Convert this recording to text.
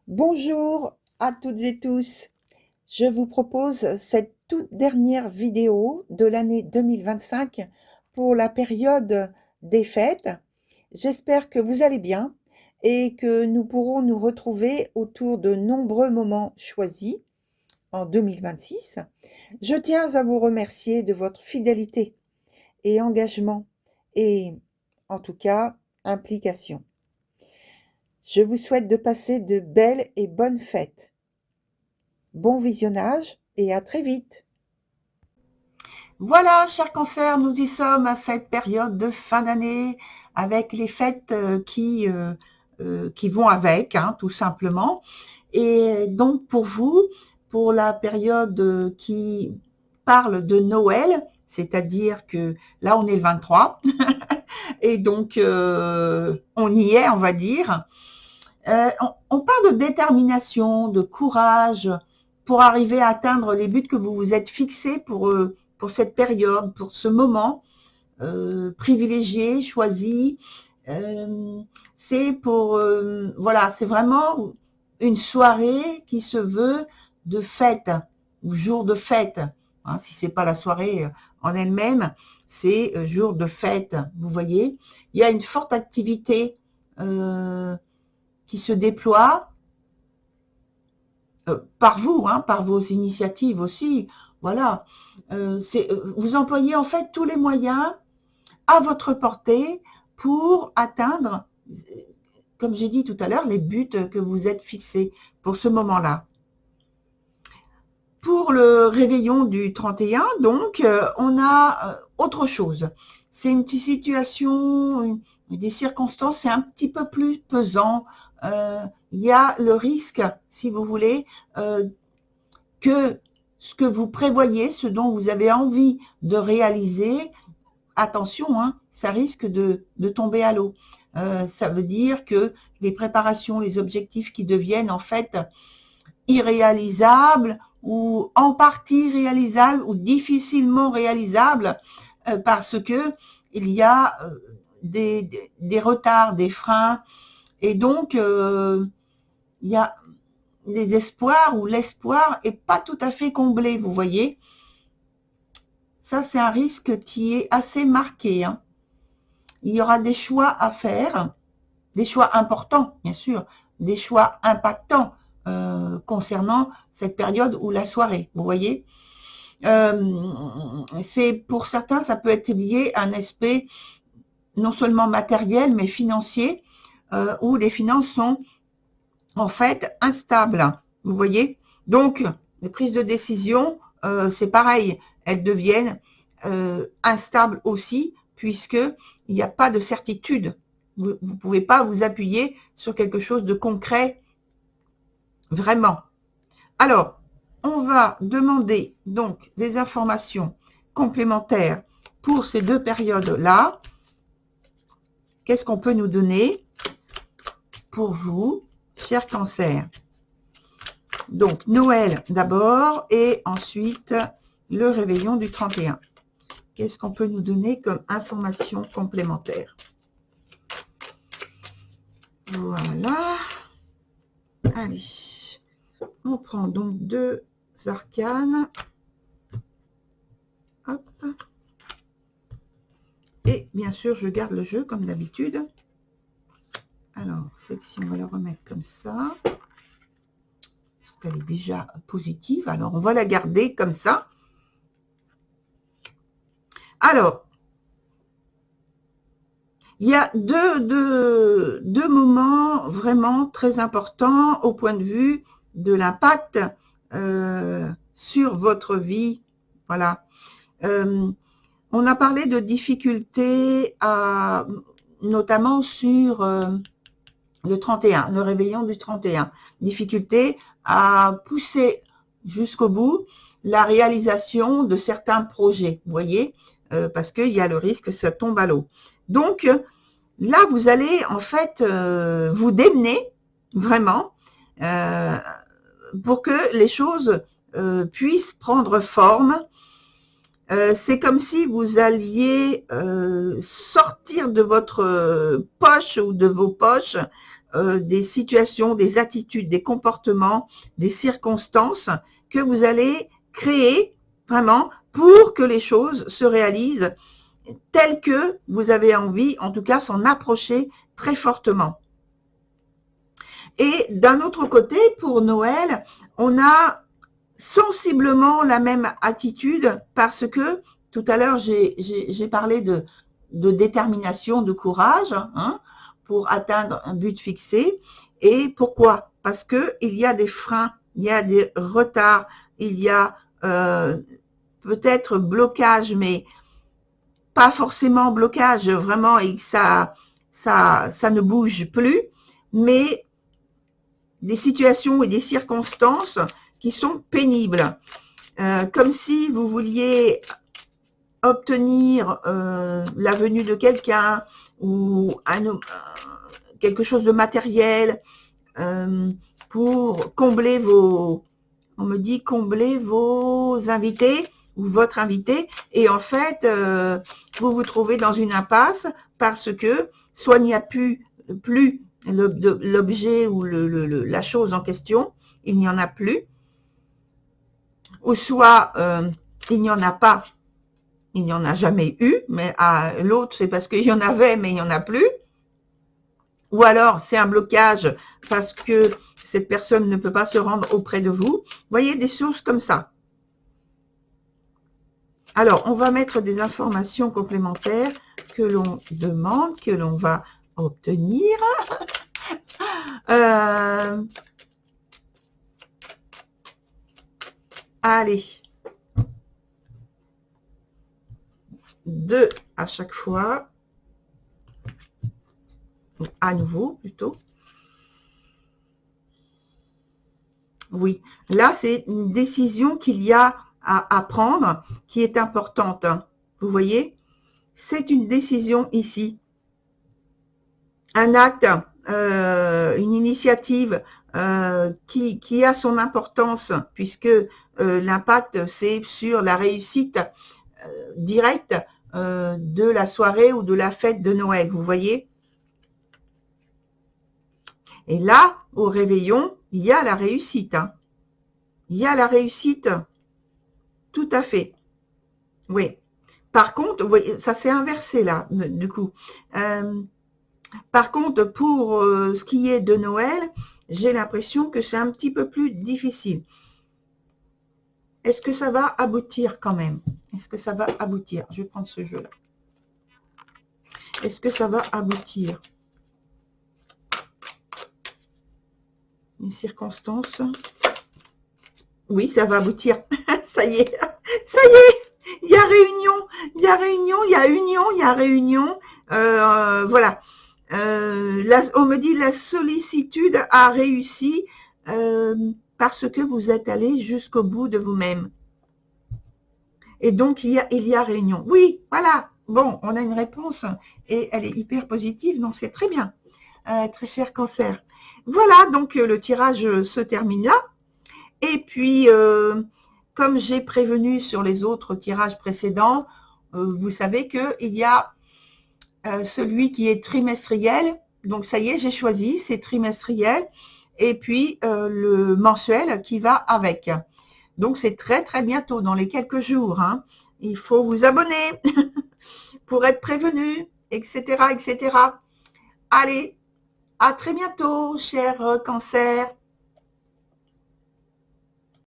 Bonjour à toutes et tous. Je vous propose cette toute dernière vidéo de l'année 2025 pour la période des fêtes. J'espère que vous allez bien et que nous pourrons nous retrouver autour de nombreux moments choisis en 2026. Je tiens à vous remercier de votre fidélité et engagement et, en tout cas, implication. Je vous souhaite de passer de belles et bonnes fêtes. Bon visionnage et à très vite. Voilà, chers cancers, nous y sommes à cette période de fin d'année avec les fêtes qui vont avec, hein, tout simplement. Et donc pour vous, pour la période qui parle de Noël, c'est-à-dire que là on est le 23, et donc on y est, on va dire. On parle de détermination, de courage pour arriver à atteindre les buts que vous vous êtes fixés pour cette période, pour ce moment privilégié, choisi. C'est pour voilà, c'est vraiment une soirée qui se veut de fête ou jour de fête. Hein, si c'est pas la soirée en elle-même, c'est jour de fête. Vous voyez, il y a une forte activité qui se déploie par vous, hein, par vos initiatives aussi. Voilà, vous employez en fait tous les moyens à votre portée pour atteindre, comme j'ai dit tout à l'heure, les buts que vous êtes fixés pour ce moment-là. Pour le réveillon du 31, donc, on a autre chose. C'est une petite situation, des circonstances, c'est un petit peu plus pesant. Il y a le risque, si vous voulez, que ce que vous prévoyez, ce dont vous avez envie de réaliser, attention, hein, ça risque de tomber à l'eau. Ça veut dire que les préparations, les objectifs qui deviennent en fait irréalisables ou en partie réalisables ou difficilement réalisables parce que il y a des retards, des freins, et donc il y a des espoirs où l'espoir est pas tout à fait comblé, vous voyez. Ça, c'est un risque qui est assez marqué, hein. Il y aura des choix à faire, des choix importants, bien sûr, des choix impactants concernant cette période ou la soirée, vous voyez. C'est pour certains, ça peut être lié à un aspect non seulement matériel, mais financier, où les finances sont en fait instables, vous voyez. Donc, les prises de décision, c'est pareil, elles deviennent instables aussi, puisqu'il n'y a pas de certitude. Vous ne pouvez pas vous appuyer sur quelque chose de concret, vraiment. Alors, on va demander donc des informations complémentaires pour ces deux périodes-là. Qu'est-ce qu'on peut nous donner pour vous, chers cancers? Donc, Noël d'abord et ensuite le réveillon du 31. Qu'est-ce qu'on peut nous donner comme information complémentaire? Voilà. Allez. On prend donc deux arcanes. Hop. Et bien sûr, je garde le jeu comme d'habitude. Alors, celle-ci, on va la remettre comme ça. Parce qu'elle est déjà positive. Alors, on va la garder comme ça. Alors, il y a deux moments vraiment très importants au point de vue de l'impact sur votre vie. Voilà. On a parlé de difficultés, notamment sur le 31, le réveillon du 31. Difficulté à pousser jusqu'au bout la réalisation de certains projets, vous voyez, parce qu'il y a le risque que ça tombe à l'eau. Donc, là, vous allez en fait vous démener vraiment pour que les choses puissent prendre forme. C'est comme si vous alliez sortir de votre poche ou de vos poches des situations, des attitudes, des comportements, des circonstances que vous allez créer vraiment pour que les choses se réalisent telles que vous avez envie, en tout cas s'en approcher très fortement. Et d'un autre côté, pour Noël, on a sensiblement la même attitude parce que tout à l'heure, j'ai parlé de détermination, de courage, hein, pour atteindre un but fixé. Et pourquoi? Parce que il y a des freins, il y a des retards, il y a peut-être blocage, mais pas forcément blocage vraiment et que ça ne bouge plus, mais des situations et des circonstances qui sont pénibles. Comme si vous vouliez obtenir la venue de quelqu'un ou quelque chose de matériel pour combler vos, on me dit combler vos invités ou votre invité, et en fait vous vous trouvez dans une impasse parce que soit il n'y a plus l'objet ou la chose en question, il n'y en a plus, ou soit il n'y en a pas, il n'y en a jamais eu, mais à l'autre c'est parce qu'il y en avait mais il n'y en a plus, ou alors c'est un blocage parce que cette personne ne peut pas se rendre auprès de vous. Vous voyez, des choses comme ça. Alors, on va mettre des informations complémentaires que l'on demande, que l'on va obtenir. Allez. 2 à chaque fois. À nouveau, plutôt. Oui, là, c'est une décision qu'il y a à prendre qui est importante. Vous voyez, c'est une décision ici. Un acte, une initiative qui a son importance puisque l'impact, c'est sur la réussite directe de la soirée ou de la fête de Noël, vous voyez. Et là, au réveillon, il y a la réussite. Hein. Il y a la réussite, tout à fait. Oui. Par contre, vous voyez, ça s'est inversé là, du coup. Par contre, pour ce qui est de Noël, j'ai l'impression que c'est un petit peu plus difficile. Est-ce que ça va aboutir quand même? Est-ce que ça va aboutir? Je vais prendre ce jeu-là. Est-ce que ça va aboutir? Une circonstance. Oui, ça va aboutir. Ça y est. Ça y est. Il y a réunion. Il y a réunion. Il y a union. Il y a réunion. Voilà. On me dit la sollicitude a réussi parce que vous êtes allé jusqu'au bout de vous-même. Et donc, il y a réunion. Oui, voilà. Bon, on a une réponse et elle est hyper positive, donc c'est très bien. Très cher Cancer. Voilà, donc le tirage se termine là. Et puis, comme j'ai prévenu sur les autres tirages précédents, vous savez qu'il y a celui qui est trimestriel. Donc, ça y est, j'ai choisi, c'est trimestriel. Et puis, le mensuel qui va avec. Donc, c'est très, très bientôt, dans les quelques jours. Hein. Il faut vous abonner pour être prévenu, etc., etc. Allez, à très bientôt, cher Cancer.